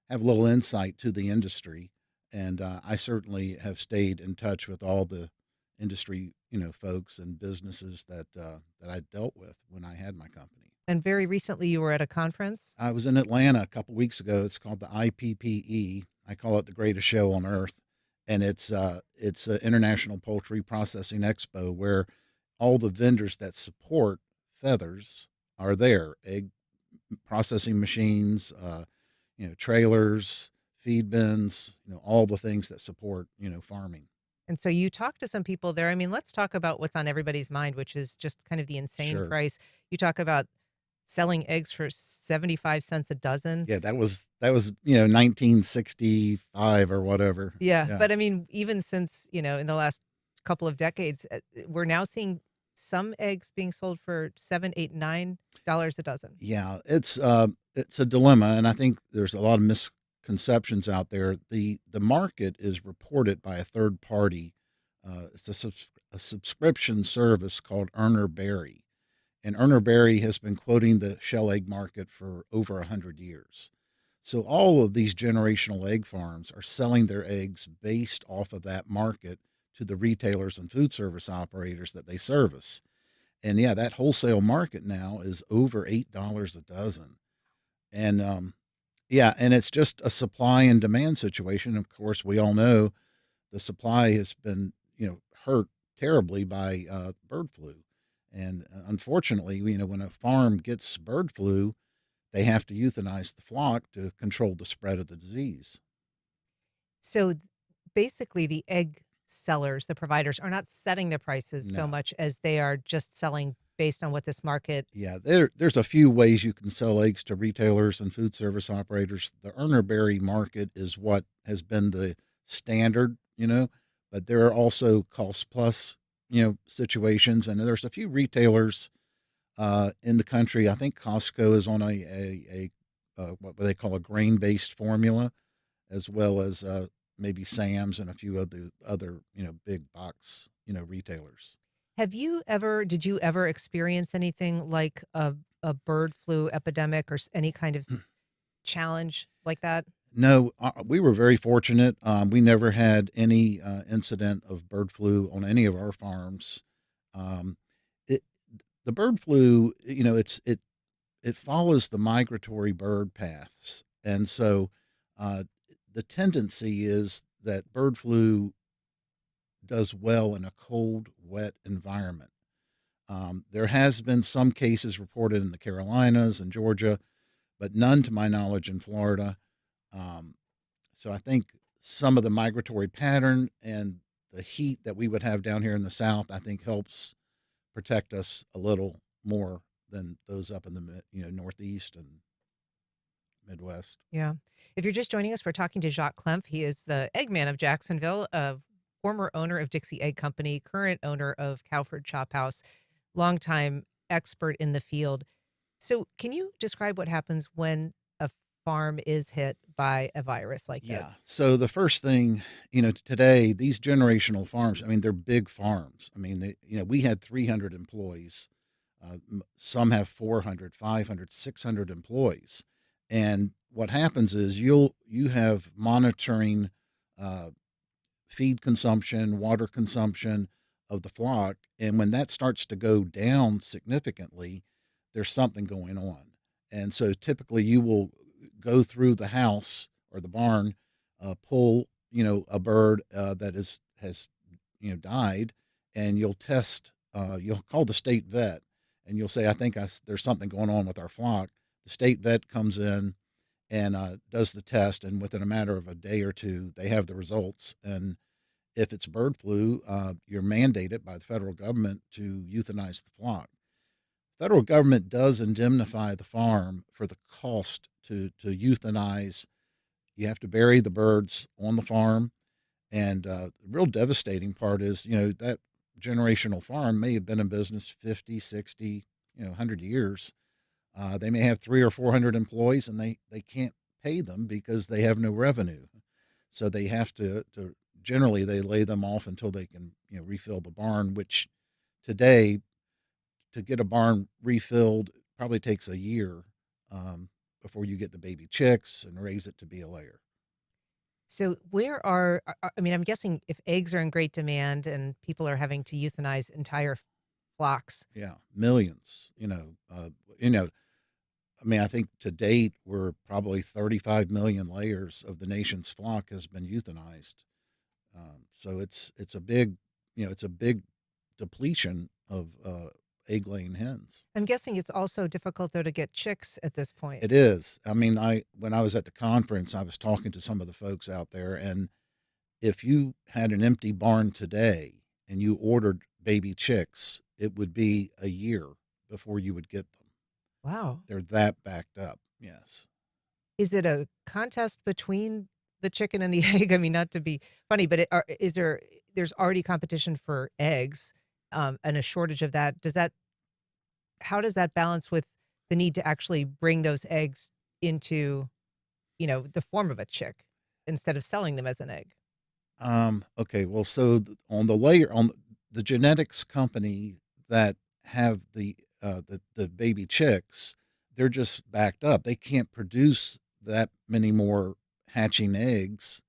have a little insight to the industry. And I certainly have stayed in touch with all the industry, folks and businesses that I dealt with when I had my company. And very recently you were at a conference? I was in Atlanta a couple weeks ago. It's called the IPPE. I call it the greatest show on earth. And it's an International Poultry Processing Expo where all the vendors that support feathers are there. Egg processing machines, trailers, feed bins, all the things that support, farming. And so you talk to some people there. I mean, let's talk about what's on everybody's mind, which is just kind of the insane Sure. price. You talk about selling eggs for 75 cents a dozen. Yeah, that was 1965 or whatever. Yeah, Yeah. but I mean, even since, in the last couple of decades, we're now seeing some eggs being sold for 7, 8, $9 a dozen. Yeah, it's a dilemma, and I think there's a lot of misconceptions out there. The market is reported by a third party. It's a subscription service called Urner Berry, and Urner Berry has been quoting the shell egg market for over 100 years. So all of these generational egg farms are selling their eggs based off of that market to the retailers and food service operators that they service. And yeah, that wholesale market now is over $8 a dozen. And yeah, and it's just a supply and demand situation. Of course, we all know the supply has been, hurt terribly by bird flu. And unfortunately, when a farm gets bird flu, they have to euthanize the flock to control the spread of the disease. So basically, the egg sellers, the providers, are not setting the prices so No. much as they are just selling based on what this market. Yeah, there's a few ways you can sell eggs to retailers and food service operators. The Urner Berry market is what has been the standard, but there are also cost plus, situations. And there's a few retailers in the country. I think Costco is on a what they call a grain based formula, as well as maybe Sam's and a few other big box retailers. Did you ever experience anything like a bird flu epidemic or any kind of challenge like that? No, we were very fortunate. We never had any incident of bird flu on any of our farms. Um, it, the bird flu, it follows the migratory bird paths, and so uh, the tendency is that bird flu does well in a cold, wet environment. There has been some cases reported in the Carolinas and Georgia, but none to my knowledge in Florida. Um, so I think some of the migratory pattern and the heat that we would have down here in the South, I think helps protect us a little more than those up in the Northeast and Midwest. Yeah. If you're just joining us, we're talking to Jacques Klempf. He is the eggman of Jacksonville, a former owner of Dixie Egg Company, current owner of Cowford Chophouse, longtime expert in the field. So, can you describe what happens when a farm is hit by a virus like this? Yeah. So the first thing, today, these generational farms, I mean, they're big farms. I mean, we had 300 employees. Some have 400, 500, 600 employees. And what happens is you have monitoring uh, feed consumption, water consumption of the flock. And when that starts to go down significantly, there's something going on. And so typically you will go through the house or the barn, pull, a bird that has died, and you'll test, you'll call the state vet and you'll say, I think there's something going on with our flock. The state vet comes in and does the test. And within a matter of a day or two, they have the results. And if it's bird flu, you're mandated by the federal government to euthanize the flock. Federal government does indemnify the farm for the cost to euthanize. You have to bury the birds on the farm. And the real devastating part is, that generational farm may have been in business 50, 60, 100 years. They may have 300 or 400 employees, and they can't pay them because they have no revenue. So they have to generally they lay them off until they can refill the barn, which today to get a barn refilled probably takes a year before you get the baby chicks and raise it to be a layer. So, I mean, I'm guessing if eggs are in great demand and people are having to euthanize entire flocks. Yeah, millions. I mean, I think to date we're probably 35 million layers of the nation's flock has been euthanized. So it's a big, it's a big depletion of egg-laying hens. I'm guessing it's also difficult, though, to get chicks at this point. It is. I mean, when I was at the conference, I was talking to some of the folks out there, and if you had an empty barn today and you ordered baby chicks, it would be a year before you would get them. Wow. They're that backed up. Yes. Is it a contest between the chicken and the egg? I mean, not to be funny, but there's already competition for eggs, and a shortage of that. How does that balance with the need to actually bring those eggs into, the form of a chick instead of selling them as an egg? Okay. Well, so on the genetics company that have the baby chicks, they're just backed up. They can't produce that many more hatching eggs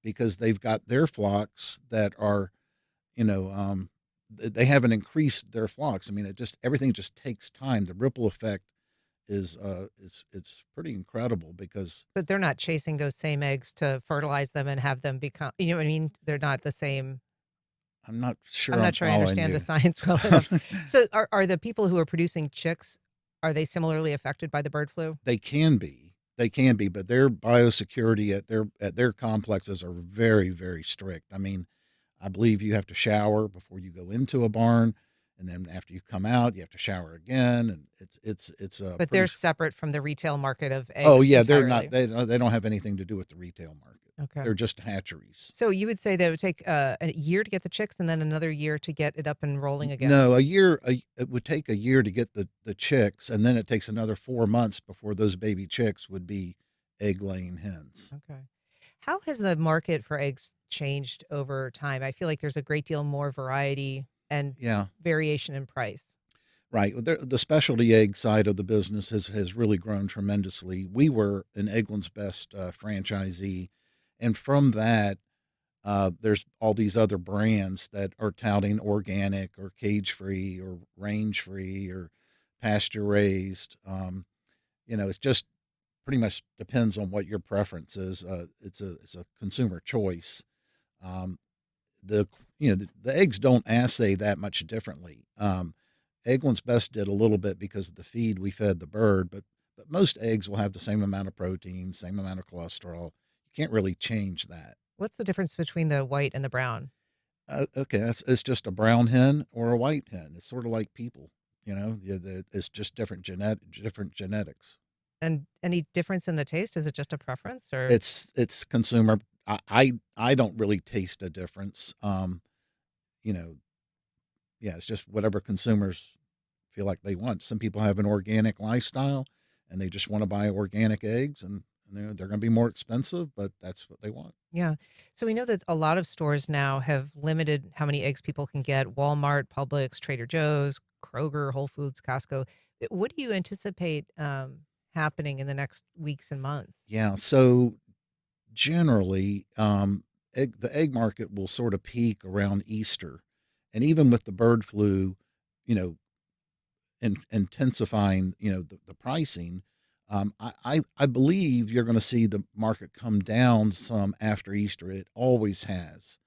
because they've got their flocks that are, they haven't increased their flocks. I mean, everything just takes time. The ripple effect is it's pretty incredible because But they're not chasing those same eggs to fertilize them and have them become, you know what I mean? They're not the same. I'm not sure I'm I'm not sure I following understand the you. science well enough. So are the people who are producing chicks, are they similarly affected by the bird flu? They can be. They can be, but their biosecurity at their complexes are very, very strict. I mean, I believe you have to shower before you go into a barn, and then after you come out, you have to shower again, and it's a But pretty. they're separate from the retail market of Oh eggs yeah, they're not. entirely. They don't have anything to do with the retail market. Okay. They're just hatcheries. So you would say that it would take a year to get the chicks and then another year to get it up and rolling again? No, a year. It would take a year to get the chicks, and then it takes another 4 months before those baby chicks would be egg-laying hens. Okay. How has the market for eggs changed over time? I feel like there's a great deal more variety and Yeah. variation in price. Right. Well, the specialty egg side of the business has really grown tremendously. We were an Eggland's Best franchisee, and from that, there's all these other brands that are touting organic or cage free or range free or pasture raised. It's just pretty much depends on what your preference is. It's a consumer choice. Um, the eggs don't assay that much differently. Eggland's Best did a little bit because of the feed we fed the bird, but most eggs will have the same amount of protein, same amount of cholesterol. You can't really change that. What's the difference between the white and the brown? Okay, it's just a brown hen or a white hen. It's sort of like people, it's just different genetics. And any difference in the taste? Is it just a preference or? It's consumer. I don't really taste a difference. You know, yeah, it's just whatever consumers feel like they want. Some people have an organic lifestyle and they just want to buy organic eggs, and they're going to be more expensive, but that's what they want. Yeah. So we know that a lot of stores now have limited how many eggs people can get. Walmart, Publix, Trader Joe's, Kroger, Whole Foods, Costco. What do you anticipate happening in the next weeks and months? Yeah. So generally, the egg market will sort of peak around Easter, and even with the bird flu, you know, intensifying, the pricing. I believe you're going to see the market come down some after Easter. It always has.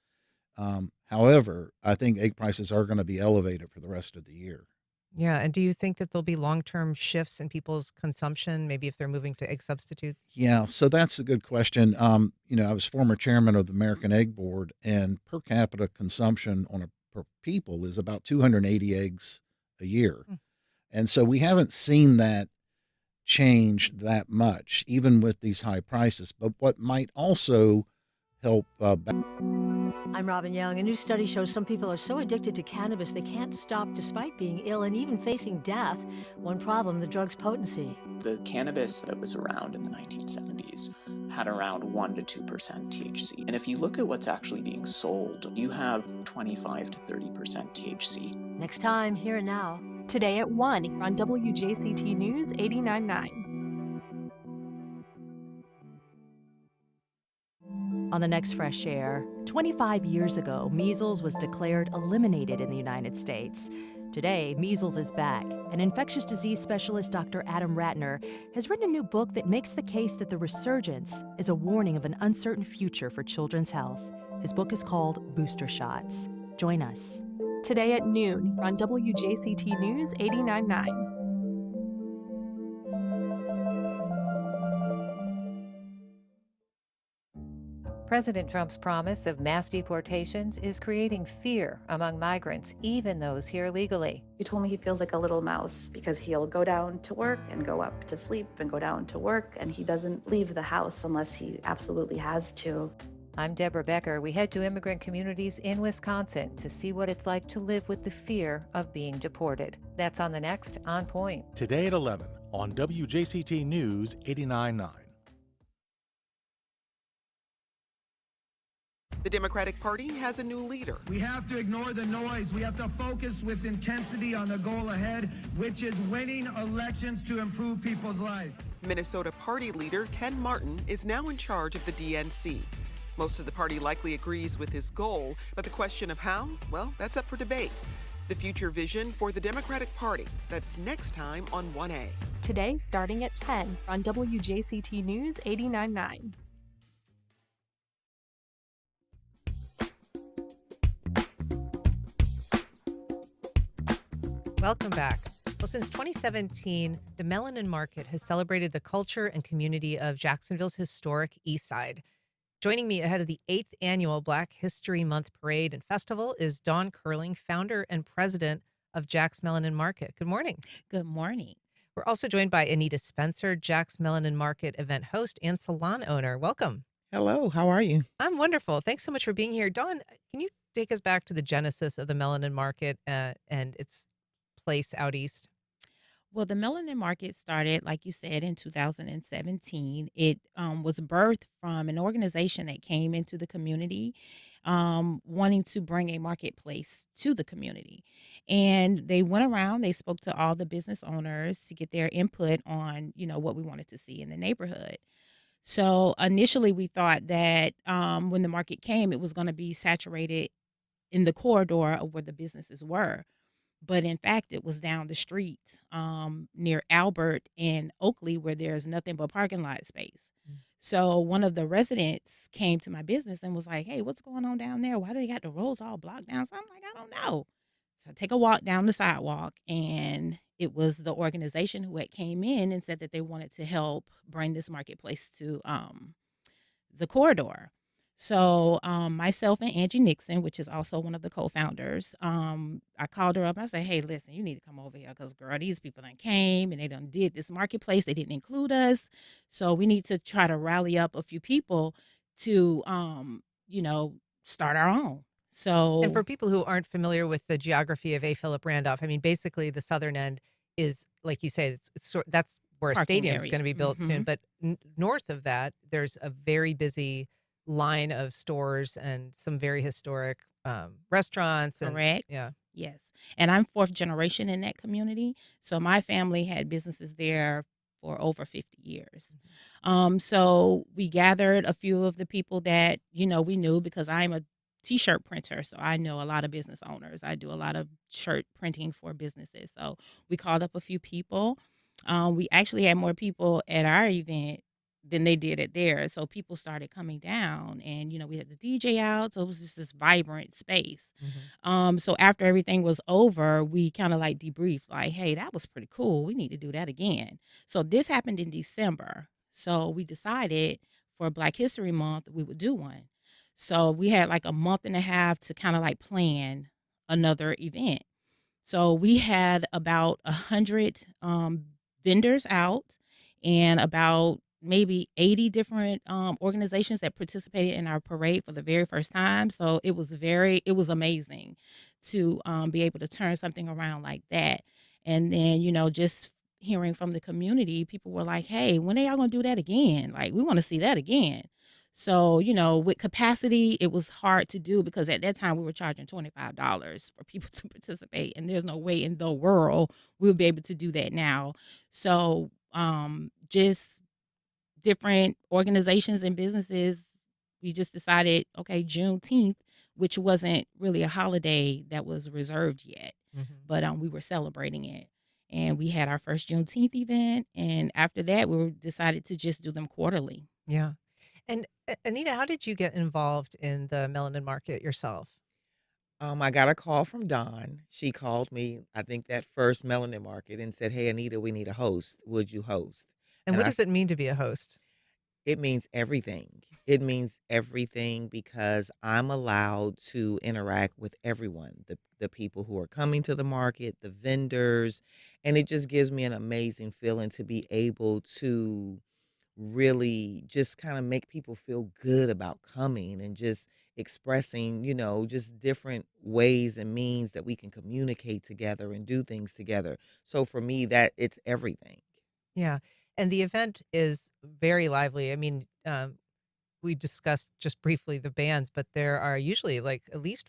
However, I think egg prices are going to be elevated for the rest of the year. Yeah. And do you think that there'll be long-term shifts in people's consumption, maybe if they're moving to egg substitutes? Yeah, so that's a good question. I was former chairman of the American Egg Board, and per capita consumption on a per people is about 280 eggs a year. Hmm. And so we haven't seen that change that much, even with these high prices. But what might also help. I'm Robin Young. A new study shows some people are so addicted to cannabis they can't stop despite being ill and even facing death. One problem, the drug's potency. The cannabis that was around in the 1970s had around 1% to 2% THC. And if you look at what's actually being sold, you have 25 to 30% THC. Next time, here and now. Today at 1 on WJCT News 89.9. On the next Fresh Air, 25 years ago, measles was declared eliminated in the United States. Today, measles is back, and infectious disease specialist Dr. Adam Ratner has written a new book that makes the case that the resurgence is a warning of an uncertain future for children's health. His book is called Booster Shots. Join us. Today at noon on WJCT News 89.9. President Trump's promise of mass deportations is creating fear among migrants, even those here legally. He told me he feels like a little mouse because he'll go down to work and go up to sleep and go down to work, and he doesn't leave the house unless he absolutely has to. I'm Deborah Becker. We head to immigrant communities in Wisconsin to see what it's like to live with the fear of being deported. That's on the next On Point. Today at 11 on WJCT News 89.9. The Democratic Party has a new leader. We have to ignore the noise. We have to focus with intensity on the goal ahead, which is winning elections to improve people's lives. Minnesota Party leader Ken Martin is now in charge of the DNC. Most of the party likely agrees with his goal, but the question of how, well, that's up for debate. The future vision for the Democratic Party. That's next time on 1A. Today starting at 10 on WJCT News 89.9. Welcome back. Well, since 2017, the Melanin Market has celebrated the culture and community of Jacksonville's historic Eastside. Joining me ahead of the 8th annual Black History Month Parade and Festival is Dawn Curling, founder and president of Jack's Melanin Market. Good morning. Good morning. We're also joined by Anita Spencer, Jack's Melanin Market event host and salon owner. Welcome. Hello, how are you? I'm wonderful. Thanks so much for being here. Dawn, can you take us back to the genesis of the Melanin Market and its place out east? Well, the Melanin Market started, like you said, in 2017. It was birthed from an organization that came into the community wanting to bring a marketplace to the community. And they went around, they spoke to all the business owners to get their input on, what we wanted to see in the neighborhood. So initially we thought that when the market came, it was going to be saturated in the corridor of where the businesses were. But in fact, it was down the street near Albert and Oakley where there's nothing but parking lot space. So one of the residents came to my business and was like, hey, what's going on down there? Why do they got the roads all blocked down? So I'm like, I don't know. So I take a walk down the sidewalk, and it was the organization who had came in and said that they wanted to help bring this marketplace to the corridor. So myself and Angie Nixon, which is also one of the co-founders, I called her up. I said, hey, listen, you need to come over here because, girl, these people done came and they done did this marketplace. They didn't include us. So we need to try to rally up a few people to, start our own. So, and for people who aren't familiar with the geography of A. Philip Randolph, I mean, basically the southern end is, like you say, that's where a stadium is going to be built soon. But north of that, there's a very busy line of stores and some very historic restaurants. Correct. Yeah. Yes. And I'm fourth generation in that community. So my family had businesses there for over 50 years. So we gathered a few of the people that, we knew, because I'm a T-shirt printer. So I know a lot of business owners. I do a lot of shirt printing for businesses. So we called up a few people. We actually had more people at our event than they did at theirs. So people started coming down, and, we had the DJ out. So it was just this vibrant space. So after everything was over, we kind of like debriefed, like, hey, that was pretty cool. We need to do that again. So this happened in December. So we decided for Black History Month, we would do one. So we had like a month and a half to kind of like plan another event. So we had about 100 vendors out, and about maybe 80 different organizations that participated in our parade for the very first time. So it was amazing to be able to turn something around like that. And then, just hearing from the community, people were like, hey, when are y'all going to do that again? Like, we want to see that again. So, with capacity, it was hard to do because at that time we were charging $25 for people to participate, and there's no way in the world we'll be able to do that now. So just different organizations and businesses, we just decided, okay, Juneteenth, which wasn't really a holiday that was reserved yet, but we were celebrating it. And we had our first Juneteenth event, and after that, we decided to just do them quarterly. Yeah. And Anita, how did you get involved in the Melanin Market yourself? I got a call from Dawn. She called me, I think that first Melanin Market and said, "Hey, Anita, we need a host. Would you host?" And And what I does it mean to be a host? It means everything. It means everything because I'm allowed to interact with everyone, the people who are coming to the market, the vendors, and it just gives me an amazing feeling to be able to really just kind of make people feel good about coming and just expressing, just different ways and means that we can communicate together and do things together. So for me, that it's everything. Yeah. And the event is very lively. I mean, we discussed just briefly the bands, but there are usually like at least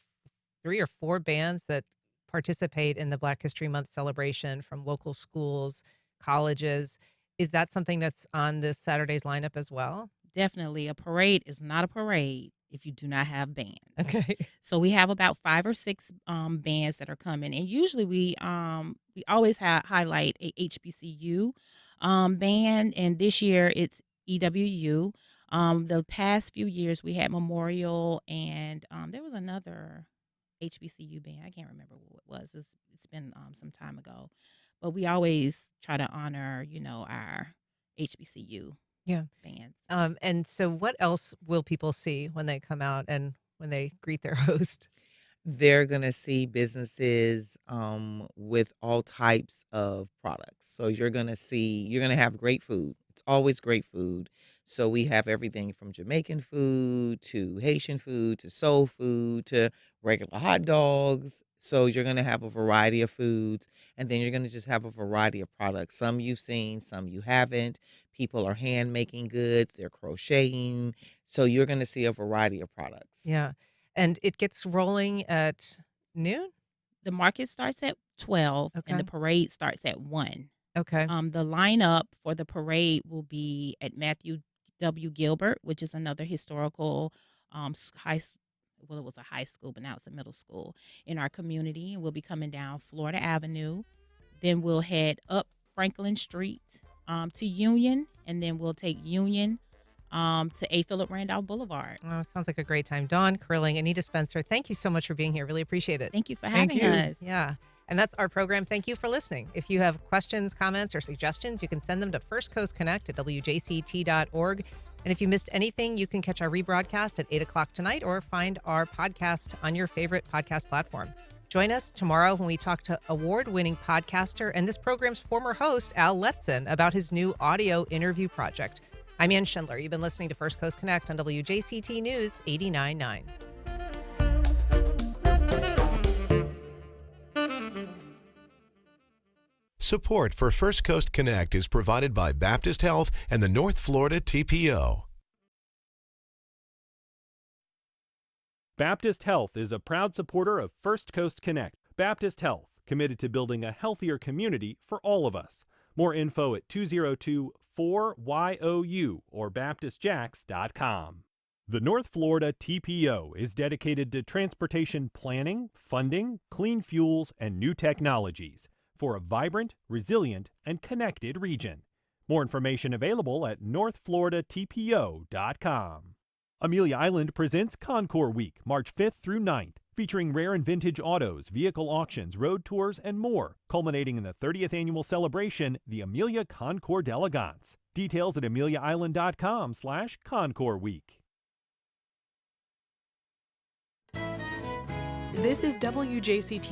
3 or 4 bands that participate in the Black History Month celebration from local schools, colleges. Is that something that's on this Saturday's lineup as well? Definitely. A parade is not a parade if you do not have bands. Okay. So we have about 5 or 6 bands that are coming, and usually we always highlight a HBCU band, and this year it's EWU. The past few years we had Memorial, and there was another HBCU band. I can't remember what it was. It's been some time ago, but we always try to honor our HBCU Yeah. bands. And so what else will people see when they come out and when they greet their host? They're gonna see businesses with all types of products. So you're gonna have great food. It's always great food. So we have everything from Jamaican food to Haitian food to soul food to regular hot dogs. So you're gonna have a variety of foods, and then you're gonna just have a variety of products. Some you've seen, some you haven't. People are hand making goods, they're crocheting. So you're gonna see a variety of products. Yeah. And it gets rolling at noon? The market starts at 12 and the Okay. parade starts at 1. Okay. The lineup for the parade will be at Matthew W. Gilbert, which is another historical well, it was a high school, but now it's a middle school in our community. And we'll be coming down Florida Avenue. Then we'll head up Franklin Street to Union, and then we'll take Union to A. Philip Randolph Boulevard. Oh, sounds like a great time. Dawn Curling, Anita Spencer, thank you so much for being here. Really appreciate it. Thank you for Thank having you. us. Yeah. And that's our program. Thank you for listening. If you have questions, comments, or suggestions, you can send them to First Coast Connect at WJCT.org. And if you missed anything, you can catch our rebroadcast at 8 o'clock tonight or find our podcast on your favorite podcast platform. Join us tomorrow when we talk to award-winning podcaster and this program's former host, Al Letson, about his new audio interview project. I'm Ann Schindler. You've been listening to First Coast Connect on WJCT News 89.9. Support for First Coast Connect is provided by Baptist Health and the North Florida TPO. Baptist Health is a proud supporter of First Coast Connect. Baptist Health, committed to building a healthier community for all of us. More info at 202-4YOU or baptistjacks.com. The North Florida TPO is dedicated to transportation planning, funding, clean fuels, and new technologies for a vibrant, resilient, and connected region. More information available at northfloridatpo.com. Amelia Island presents Concours Week, March 5th through 9th, featuring rare and vintage autos, vehicle auctions, road tours, and more, culminating in the 30th annual celebration, the Amelia Concours d'Elegance. Details at ameliaisland.com/Concours Week. This is WJCT